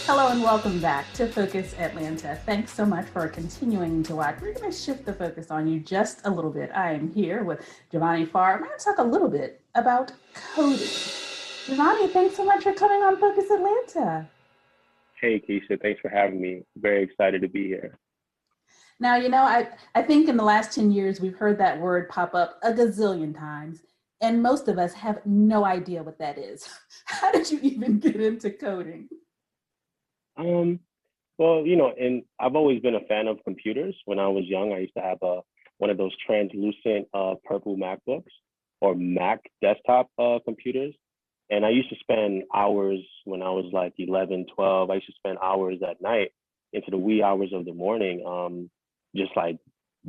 Hello and welcome back to Focus Atlanta. Thanks so much for continuing to watch. We're going to shift the focus on you just a little bit. I am here with Jovonni Farr. We're going to talk a little bit about coding. Jovonni, thanks so much for coming on Focus Atlanta. Hey, Keisha, thanks for having me. Very excited to be here. Now, I think in the last 10 years, we've heard that word pop up a gazillion times, and most of us have no idea what that is. How did you even get into coding? Um, and I've always been a fan of computers. When I was young, I used to have one of those translucent purple MacBooks or Mac desktop computers. And I used to spend hours when I was like 11, 12. I used to spend hours at night into the wee hours of the morning, just like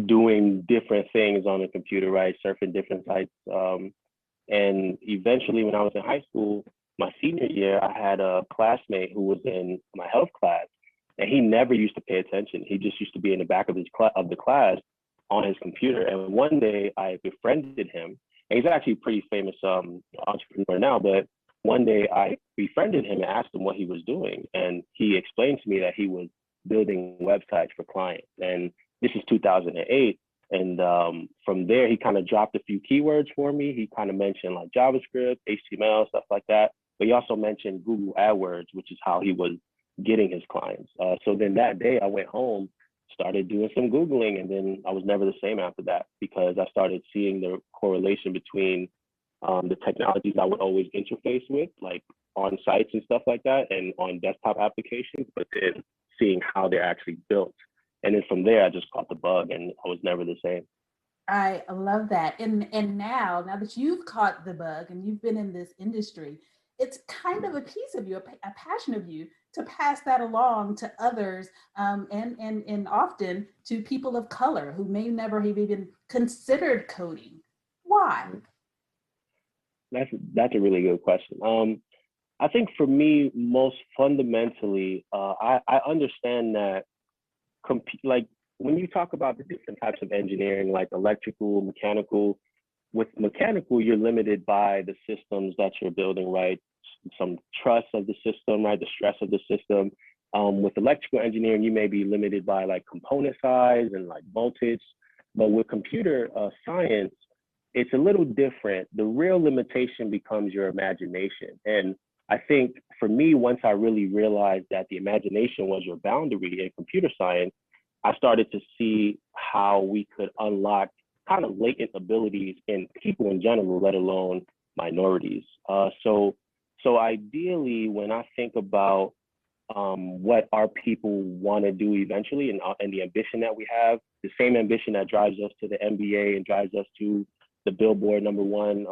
doing different things on the computer, right? Surfing different sites. And eventually, when I was in high school, my senior year, I had a classmate who was in my health class, and he never used to pay attention. He just used to be in the back of of the class on his computer. And one day, I befriended him, and he's actually a pretty famous entrepreneur now. But one day, I befriended him and asked him what he was doing, and he explained to me that he was building websites for clients. And this is 2008. And from there, he kind of dropped a few keywords for me. He kind of mentioned like JavaScript, HTML, stuff like that. But he also mentioned Google AdWords, which is how he was getting his clients. So then that day, I went home, started doing some Googling, and then I was never the same after that because I started seeing the correlation between the technologies I would always interface with, like on sites and stuff like that, and on desktop applications, but then seeing how they're actually built. And then from there, I just caught the bug, and I was never the same. I love that. And now that you've caught the bug and you've been in this industry, it's kind of a piece of you, a passion of you to pass that along to others, and often to people of color who may never have even considered coding. Why? That's a really good question. I think for me, most fundamentally, I understand that like when you talk about the different types of engineering, like electrical, mechanical, with mechanical, you're limited by the systems that you're building, right? Some trust of the system, right? The stress of the system. With electrical engineering, you may be limited by like component size and like voltage. But with computer science, it's a little different. The real limitation becomes your imagination. And I think for me, once I really realized that the imagination was your boundary in computer science, I started to see how we could unlock kind of latent abilities in people in general, let alone minorities. So ideally, when I think about what our people want to do eventually, and the ambition that we have, the same ambition that drives us to the NBA and drives us to the Billboard number one.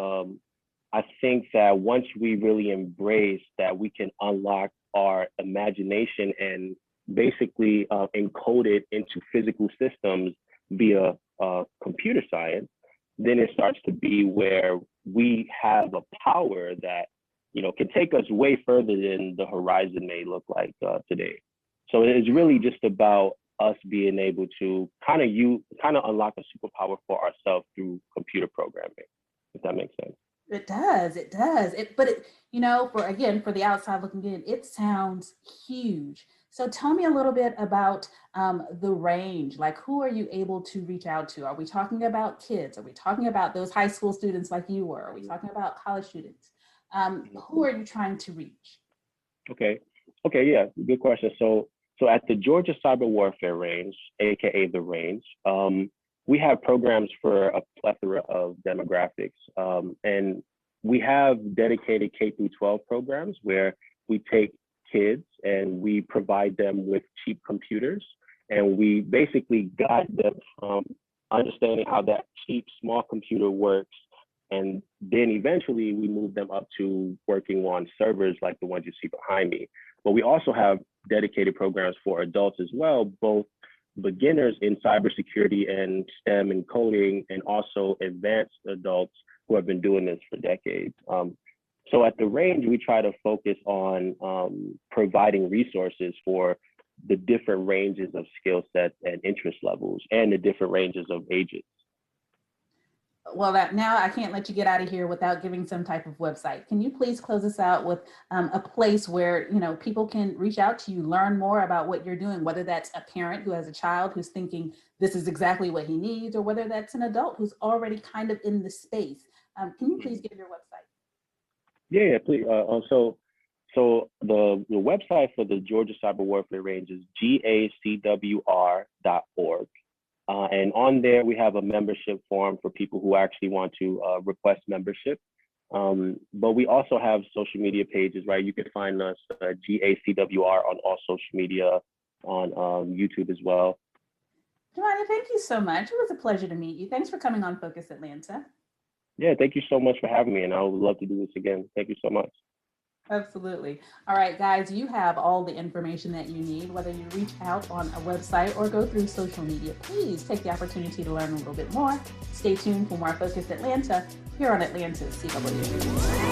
I think that once we really embrace that, we can unlock our imagination and basically encode it into physical systems via computer science, then it starts to be where we have a power that can take us way further than the horizon may look like today. So it is really just about us being able to kind of unlock a superpower for ourselves through computer programming, if that makes sense. It does. It does. But for the outside looking in, it sounds huge. So tell me a little bit about the range. Like, who are you able to reach out to? Are we talking about kids? Are we talking about those high school students like you were? Are we talking about college students? Who are you trying to reach? Okay. Okay. Yeah. Good question. So at the Georgia Cyber Warfare Range, aka the Range, we have programs for a plethora of demographics, and we have dedicated K through 12 programs where we take kids and we provide them with cheap computers, and we basically guide them from understanding how that cheap small computer works, and then eventually we move them up to working on servers like the ones you see behind me. But we also have dedicated programs for adults as well, both beginners in cybersecurity and STEM and coding, and also advanced adults who have been doing this for decades. So at the range, we try to focus on providing resources for the different ranges of skill sets and interest levels and the different ranges of ages. Well, that now I can't let you get out of here without giving some type of website. Can you please close us out with a place where people can reach out to you, learn more about what you're doing, whether that's a parent who has a child who's thinking this is exactly what he needs, or whether that's an adult who's already kind of in the space. Can you please give your website? Yeah, please. So the website for the Georgia Cyber Warfare Range is gacwr.org. And on there, we have a membership form for people who actually want to request membership. But we also have social media pages, right? You can find us GACWR on all social media, on YouTube as well. Jovonni, thank you so much. It was a pleasure to meet you. Thanks for coming on Focus Atlanta. Yeah, thank you so much for having me, and I would love to do this again. Thank you so much. Absolutely. All right, guys, you have all the information that you need, whether you reach out on a website or go through social media. Please take the opportunity to learn a little bit more. Stay tuned for more Focus Atlanta here on Atlanta's CW.